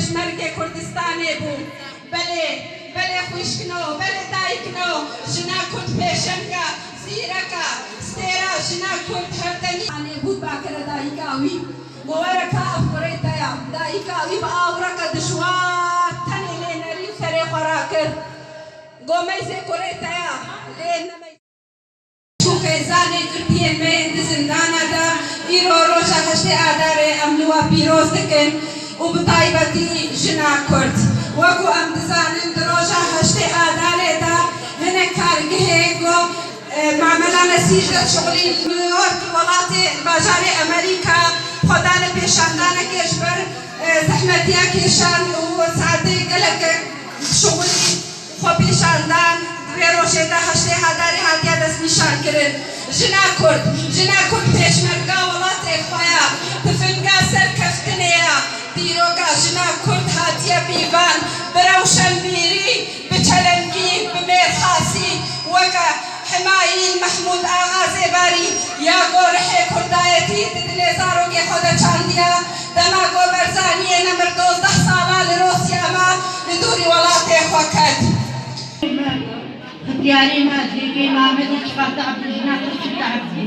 پێشمەرگێ کوردستانê bû belê xwîşkino belê dayîkino jina Kurd pêşenga zîreka stêra jina Kurd hevdenî bû bakire dayîka wî gowereka afkurê daya dayîka wî bi awreka dijwar tenê lê nerî serê xwe rakir gomeyzê kurê daya lê خێزانê Tirkiyê me di zindana de îro roja heştê adarê em li we pîroz dikin û bi taybetî jina Kurd wekû em dizanin di roja heştê adarê de hinek kargihê got Mamela Nesîr de şixulî New York welatê bajarê Amerîka xwe dane pêşandanekê ji ber zehmetiya kêşan û saetê gelekê şixulî xwe pêşandan vê rojê de heştê adarê hatiye destnîşankirin jina Kurd pêşmerga welatê xwe ya tifinga serkeftinê ya dîroka jina Kurd hatiye pîvan bi rewşenbîrî bi çelengî bi mêrxasî weke Himayîn Mehmûd Ağa Zêbarî ya gorihê Kurdayetî di dilê zarokê xwe de çandiya dema got Barzaniyê nemir 12 sala li Rûsya me li dûrî welatê xwe ket اختياري ما زيكي ما مدى شفاط عبد الجنات رشد عبدي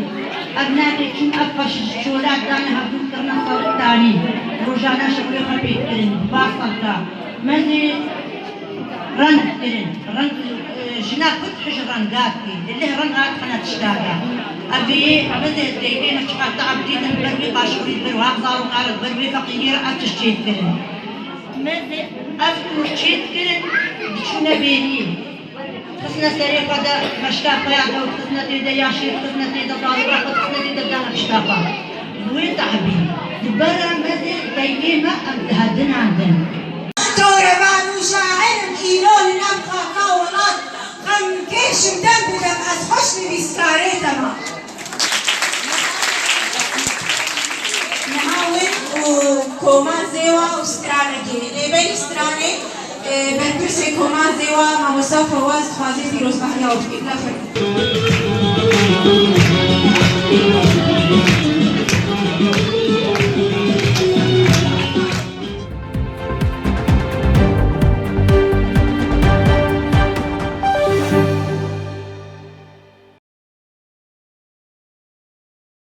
أبنائي كم أفش شولات دانا هبدو كرنا صوت تاني رجانا شكري خبيت كرن باصلتا مزي رنگ كرن رنگ جنا فتحش رنگاتي اللي رنگات خنا تشتاقا أبي مزي زيكي شفاط عبدي نبربي قاشوري بروها صاروا قارب بربي فقير أتشتيت كرن مزي أفكر شتيت كرن بشنا بيني خصنا سريع قدا مشتاقة يا دو خصنا تيدا ياشير خصنا تيدا ضاربة خصنا تيدا دانا مشتاقة وين تعبي برا مزي تيجينا أم تهدنا عندنا توربان وشاعر إيلون أبقى قولات خم كيش مدم بدم أتخشني بسكاري تما نحاول وكومان زيوا وسترانكي بين ستراني بالكرسي كومان زيوا مع مصطفى فواز خوازي فيروز بحرية وفي